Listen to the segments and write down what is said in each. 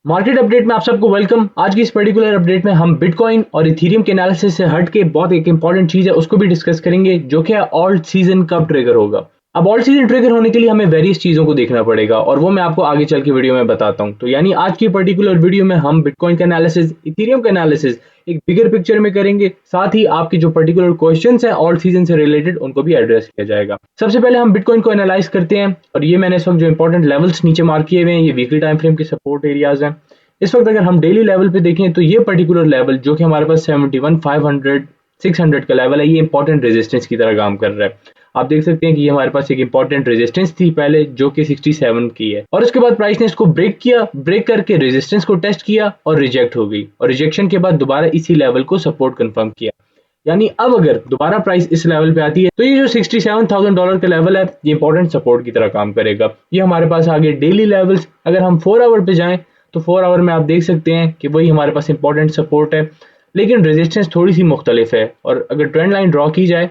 Market update में आप सबको वेलकम। आज की इस पर्टिकुलर अपडेट में हम बिटकॉइन और इथेरियम के एनालिसिस से हट के बहुत एक इंपॉर्टेंट चीज है उसको भी डिस्कस करेंगे, जो कि ऑल्ट सीजन कब ट्रिगर होगा। अब ऑल्ट सीजन ट्रिगर होने के लिए हमें वेरियस चीजों को देखना पड़ेगा और वो मैं आपको आगे चल के वीडियो में बताता हूं। तो यानी आज की पर्टिकुलर वीडियो में हम बिटकॉइन का एनालिसिस, इथेरियम का एनालिसिस एक बिगर पिक्चर में करेंगे, साथ ही आपके जो पर्टिकुलर क्वेश्चंस हैं ऑल्ट सीजन से रिलेटेड उनको भी एड्रेस किया जाएगा। सबसे पहले हम बिटकॉइन को एनालाइज करते हैं और ये मैंने इस वक्त जो इंपॉर्टेंट लेवल्स नीचे मार्क किए हुए हैं ये वीकली टाइम फ्रेम के सपोर्ट एरियाज हैं। इस वक्त अगर हम डेली लेवल पे देखें तो ये पर्टिकुलर लेवल जो कि हमारे पास 71 500 600 का लेवल है, ये इंपॉर्टेंट रेजिस्टेंस की तरह काम कर रहा है। आप देख सकते हैं कि ये हमारे पास एक इंपॉर्टेंट रेजिस्टेंस थी पहले, जो कि 67 की है, और उसके बाद प्राइस ने इसको ब्रेक किया, ब्रेक करके रेजिस्टेंस को टेस्ट किया और रिजेक्ट हो गई, और रिजेक्शन के बाद दोबारा इसी लेवल को सपोर्ट कंफर्म किया। यानी अब अगर दोबारा प्राइस इस लेवल पे आती है तो ये जो $67,000 का लेवल है ये इंपॉर्टेंट सपोर्ट की तरह काम करेगा। ये हमारे पास आगे डेली लेवल्स, अगर हम 4 आवर पे जाएं तो 4 आवर में आप देख सकते हैं कि वही हमारे पास इंपॉर्टेंट सपोर्ट है, लेकिन रेजिस्टेंस थोड़ी सी मुख्तलिफ है। और अगर ट्रेंड लाइन ड्रॉ की जाए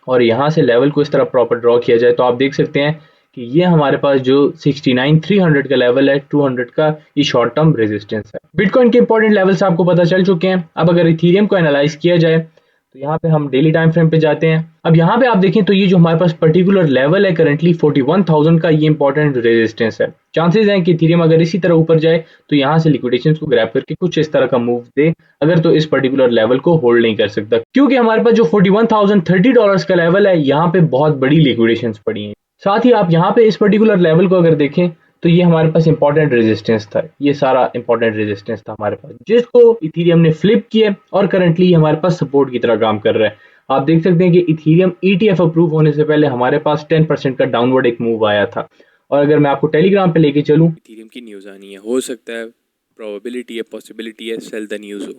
और यहाँ से लेवल को इस तरह प्रॉपर ड्रॉ किया जाए तो आप देख सकते हैं कि ये हमारे पास जो 69,300 का लेवल है, 200 का, ये शॉर्ट टर्म रेजिस्टेंस है। बिटकॉइन के इंपॉर्टेंट लेवल्स आपको पता चल चुके हैं। अब अगर इथेरियम को एनालाइज किया जाए तो यहाँ पे हम डेली टाइम फ्रेम पे जाते हैं। अब यहाँ पे आप देखें तो ये जो हमारे पास पर्टिकुलर लेवल है करंटली 41,000 का, ये इंपॉर्टेंट रेजिस्टेंस है। चांसेस हैं कि इथेरियम अगर इसी तरह ऊपर जाए तो यहाँ से लिक्विडेशन को ग्रैब करके कुछ इस तरह का मूव दे, अगर तो इस पर्टिकुलर लेवल को होल्ड नहीं कर सकता, क्योंकि हमारे पास जो $41,030 का लेवल है यहाँ पे बहुत बड़ी लिक्विडेशन पड़ी है। साथ ही आप यहाँ पे इस पर्टिकुलर लेवल को अगर देखें तो ये हमारे पास इंपॉर्टेंट रेजिस्टेंस था, ये सारा इंपॉर्टेंट रेजिस्टेंस था हमारे पास, जिसको इथेरियम ने फ्लिप किया और करंटली हमारे पास सपोर्ट की तरह काम कर रहा है। आप देख सकते हैं कि इथेरियम ETF अप्रूव होने से पहले हमारे पास 10% का डाउनवर्ड एक मूव आया था। और अगर मैं आपको टेलीग्राम पे लेके चलूं, इथेरियम की न्यूज़ आनी है, हो सकता है, प्रोबेबिलिटी है, पॉसिबिलिटी है सेल द न्यूज़ हो।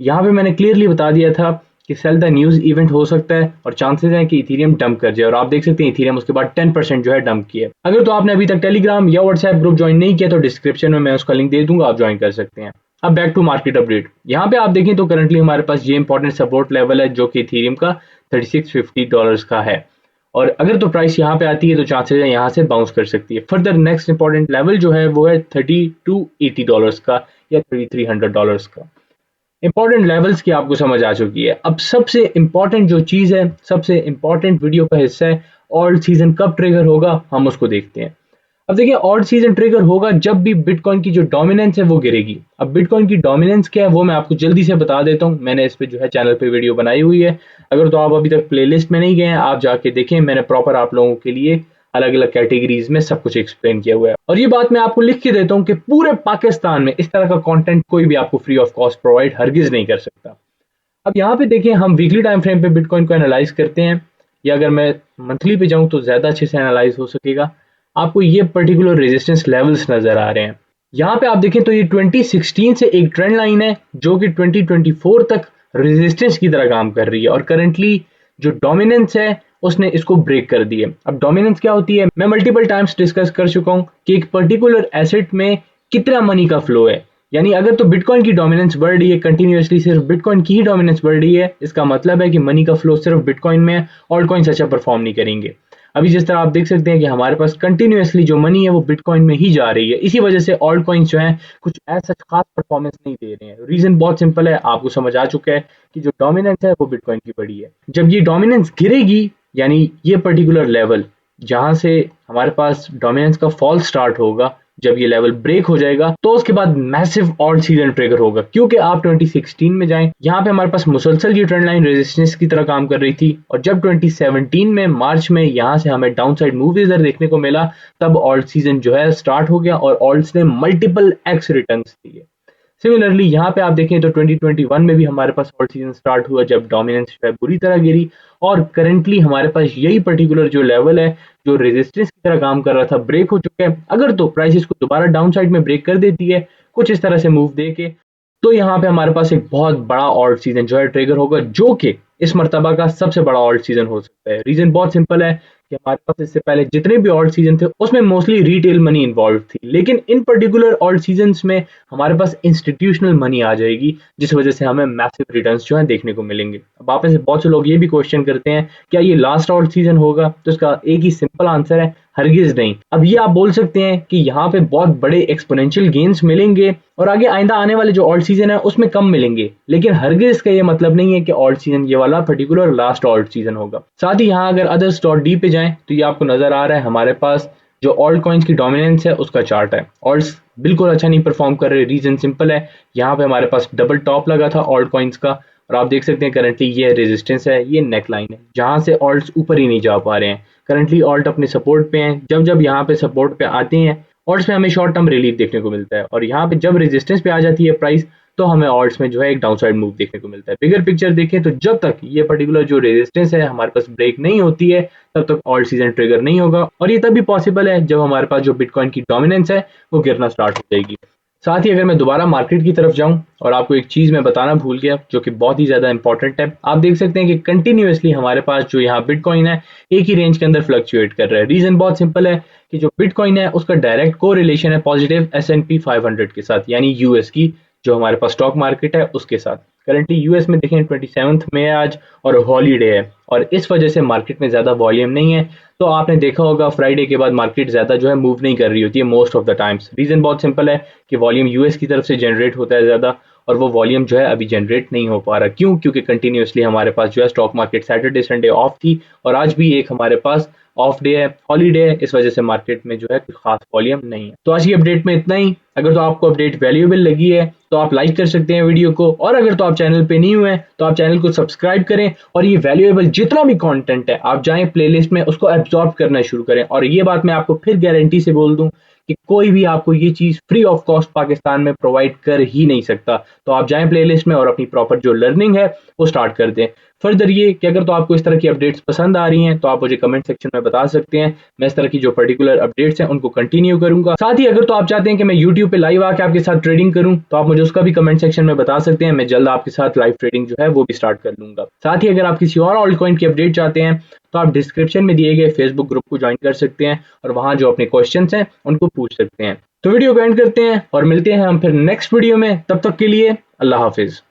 यहाँ पे मैंने क्लियरली बता दिया था कि सेल द न्यूज इवेंट हो सकता है और चांसेस हैं कि इथेरियम डंप कर जाए, और आप देख सकते हैं इथेरियम उसके बाद 10% जो है डंप किया। अगर तो आपने अभी तक टेलीग्राम या व्हाट्सएप ग्रुप ज्वाइन नहीं किया तो डिस्क्रिप्शन में मैं उसका लिंक दे दूंगा, आप ज्वाइन कर सकते हैं। अब बैक टू मार्केट अपडेट। यहाँ पे आप देखें तो करंटली हमारे पास ये इंपॉर्टेंट सपोर्ट लेवल है जो कि इथेरियम का $3650 का है, और अगर तो प्राइस यहाँ पे आती है तो चांसेस है यहाँ से बाउंस कर सकती है। फर्दर नेक्स्ट इंपॉर्टेंट लेवल जो है वो है $3280 का या $3300 का। इंपॉर्टेंट लेवल्स की आपको समझ आ चुकी है। अब सबसे इंपॉर्टेंट जो चीज़ है, सबसे इंपॉर्टेंट वीडियो का हिस्सा है, ऑल्ट सीजन कब ट्रिगर होगा हम उसको देखते हैं। अब देखिए, ऑल्ट सीजन ट्रिगर होगा जब भी बिटकॉइन की जो डोमिनेंस है वो गिरेगी। अब बिटकॉइन की डोमिनेंस क्या है वो मैं आपको जल्दी से बता देता हूँ। मैंने इस पे जो है चैनल पे वीडियो बनाई हुई है, अगर तो आप अभी तक प्लेलिस्ट में नहीं गए हैं आप जाके देखें, मैंने प्रॉपर आप लोगों के लिए अलग अलग कैटेगरीज में सब कुछ एक्सप्लेन किया हुआ है। और ये बात मैं आपको लिख के देता हूँ कि पूरे पाकिस्तान में इस तरह का कंटेंट कोई भी आपको फ्री ऑफ कॉस्ट प्रोवाइड हरगिज नहीं कर सकता। अब यहाँ पे देखिए, हम वीकली टाइम फ्रेम पे बिटकॉइन को एनालाइज करते हैं, या अगर मैं मंथली पे जाऊँ तो ज़्यादा अच्छे से एनालाइज हो सकेगा। आपको ये पर्टिकुलर रेजिस्टेंस लेवल्स नज़र आ रहे हैं। यहाँ पे आप देखें तो ये 2016 से एक ट्रेंड लाइन है जो कि 2024 तक रेजिस्टेंस की तरह काम कर रही है, और करंटली जो डोमिनेंस है उसने इसको ब्रेक कर दी है। अब डोमिनेंस क्या होती है, मैं मल्टीपल टाइम्स डिस्कस कर चुका हूँ कि एक पर्टिकुलर एसेट में कितना मनी का फ्लो है। यानी अगर तो बिटकॉइन की डोमिनेंस बढ़ रही है कंटिन्यूअसली, सिर्फ बिटकॉइन की ही डोमिनेंस बढ़ रही है, इसका मतलब है कि मनी का फ्लो सिर्फ बिटकॉइन में है, ऑल्ट कॉइन्स अच्छा परफॉर्म नहीं करेंगे। अभी जिस तरह आप देख सकते हैं कि हमारे पास कंटिन्यूअसली जो मनी है वो बिटकॉइन में ही जा रही है, इसी वजह से ऑल्ट कॉइन्स जो हैं कुछ ऐसा खास परफॉर्मेंस नहीं दे रहे हैं। रीजन बहुत सिंपल है, आपको समझ आ चुका है कि जो डोमिनेंस है वो बिटकॉइन की बढ़ी है। जब ये डोमिनेंस गिरेगी, यानी ये पर्टिकुलर लेवल जहां से हमारे पास डोमिनेंस का फॉल स्टार्ट होगा, जब ये लेवल ब्रेक हो जाएगा तो उसके बाद मैसिव ऑल्ट सीजन ट्रिगर होगा। क्योंकि आप 2016 में जाएं, यहाँ पे हमारे पास मुसलसल ये ट्रेंड लाइन रेजिस्टेंस की तरह काम कर रही थी, और जब 2017 में मार्च में यहाँ से हमें डाउनसाइड मूव इधर देखने को मिला, तब ऑल्ट सीजन जो है स्टार्ट हो गया और ऑल्ट्स ने मल्टीपल एक्स रिटर्न्स दिए। सिमिलरली यहाँ पे आप देखें तो 2021 में भी हमारे पास ऑल्ट सीजन स्टार्ट हुआ जब डोमिनेंस जो है बुरी तरह गिरी, और करंटली हमारे पास यही पर्टिकुलर जो लेवल है जो रेजिस्टेंस की तरह काम कर रहा था ब्रेक हो चुका है। अगर तो प्राइस को दोबारा डाउन साइड में ब्रेक कर देती है कुछ इस तरह से मूव दे के, तो यहाँ पे हमारे पास एक बहुत बड़ा ऑल्ट सीजन जो है ट्रिगर होगा, जो कि इस मर्तबा का सबसे बड़ा ऑल्ट सीजन हो सकता है। रीजन बहुत सिंपल है कि हमारे पास इससे पहले जितने भी ऑल्ट सीजन थे उसमें मोस्टली रिटेल मनी इन्वॉल्व थी, लेकिन इन पर्टिकुलर ऑल्ट सीजन्स में हमारे पास इंस्टीट्यूशनल मनी आ जाएगी, जिस वजह से हमें मैसिव रिटर्न्स जो है देखने को मिलेंगे। अब आप में से बहुत से लोग ये भी क्वेश्चन करते हैं क्या ये लास्ट ऑल्ट सीजन होगा, तो इसका एक ही सिंपल आंसर है, हरगिज नहीं। अब ये आप बोल सकते हैं कि यहाँ पे बहुत बड़े एक्सपोनेंशियल गेन्स मिलेंगे और आगे आइंदा आने वाले जो ऑल्ट सीजन है उसमें कम मिलेंगे, लेकिन हरगिज इसका ये मतलब नहीं है कि ऑल्ट सीजन ये वाला पर्टिकुलर लास्ट ऑल्ट सीजन होगा। साथ ही यहाँ अगर अदर्स डॉट डी पे जाएं तो ये आपको नजर आ रहा है हमारे पास जो ऑल्ट कॉइन्स की डोमिनेंस है उसका चार्ट है। ऑल्ट्स बिल्कुल अच्छा नहीं परफॉर्म कर रहे, रीजन सिंपल है, यहाँ पे हमारे पास डबल टॉप लगा था ऑल्ट कॉइन्स का और आप देख सकते हैं करंटली ये रेजिस्टेंस है, ये नेक लाइन है, जहां से ऑल्ट्स ऊपर ही नहीं जा पा रहे हैं। करंटली ऑल्ट अपने सपोर्ट पे हैं, जब जब यहाँ पे सपोर्ट पे आते हैं ऑल्ट्स में हमें शॉर्ट टर्म रिलीफ देखने को मिलता है, और यहाँ पे जब रेजिस्टेंस पे आ जाती है प्राइस तो हमें ऑल्ट्स में जो है एक डाउनसाइड मूव देखने को मिलता है। बिगर पिक्चर देखें तो जब तक ये पर्टिकुलर जो रेजिस्टेंस है हमारे पास ब्रेक नहीं होती है तब तक ऑल्ट सीजन ट्रिगर नहीं होगा, और ये तभी पॉसिबल है जब हमारे पास जो बिटकॉइन की डोमिनेंस है वो गिरना स्टार्ट हो जाएगी। साथ ही अगर मैं दोबारा मार्केट की तरफ जाऊं और आपको एक चीज मैं बताना भूल गया जो कि बहुत ही ज्यादा इंपॉर्टेंट है, आप देख सकते हैं कि कंटिन्यूअसली हमारे पास जो यहाँ बिटकॉइन है एक ही रेंज के अंदर फ्लक्चुएट कर रहा है। रीजन बहुत सिंपल है कि जो बिटकॉइन है उसका डायरेक्ट कोरिलेशन है पॉजिटिव S&P 500 के साथ, यानी यूएस की जो हमारे पास स्टॉक मार्केट है उसके साथ। करंटली यूएस में देखें 27 में है आज और हॉलीडे है, और इस वजह से मार्केट में ज्यादा वॉल्यूम नहीं है। तो आपने देखा होगा फ्राइडे के बाद मार्केट ज्यादा जो है मूव नहीं कर रही होती है most of the times. Reason बहुत सिंपल है कि वॉल्यूम यूएस की तरफ से जनरेट होता है ज्यादा, और वो वॉल्यूम जो है अभी जनरेट नहीं हो पा रहा। क्यों? क्योंकि कंटिन्यूअसली हमारे पास जो है stock market Saturday Sunday off थी और आज भी एक हमारे पास ऑफ डे है, हॉलीडे है, इस वजह से मार्केट में जो है कोई खास वॉल्यूम नहीं है। तो आज की अपडेट में इतना ही। अगर तो आपको अपडेट वैल्यूएबल लगी है तो आप लाइक कर सकते हैं वीडियो को, और अगर तो आप चैनल पे नहीं हुए हैं तो आप चैनल को सब्सक्राइब करें, और ये वैल्यूएबल जितना भी कंटेंट है आप जाएं प्लेलिस्ट में उसको एब्जॉर्ब करना शुरू करें। और ये बात मैं आपको फिर गारंटी से बोल दूं कि कोई भी आपको ये चीज फ्री ऑफ कॉस्ट पाकिस्तान में प्रोवाइड कर ही नहीं सकता। तो आप जाएं प्लेलिस्ट में और अपनी प्रॉपर जो लर्निंग है वो स्टार्ट कर दें। फर्दर ये कि अगर तो आपको इस तरह की अपडेट्स पसंद आ रही हैं तो आप मुझे कमेंट सेक्शन में बता सकते हैं, मैं इस तरह की जो पर्टिकुलर अपडेट्स हैं उनको कंटिन्यू करूंगा। साथ ही अगर तो आप चाहते हैं कि मैं यूट्यूब पे लाइव आके आपके साथ ट्रेडिंग करूं तो आप मुझे उसका भी कमेंट सेक्शन में बता सकते हैं, मैं जल्द आपके साथ लाइव ट्रेडिंग जो है वो भी स्टार्ट कर लूंगा। साथ ही अगर आप किसी और ऑल्ट कॉइन की अपडेट चाहते हैं तो आप डिस्क्रिप्शन में दिए गए फेसबुक ग्रुप को ज्वाइन कर सकते हैं और वहां जो अपने क्वेश्चन हैं उनको पूछ सकते हैं। तो वीडियो को एंड करते हैं और मिलते हैं हम फिर नेक्स्ट वीडियो में, तब तक के लिए अल्लाह हाफिज।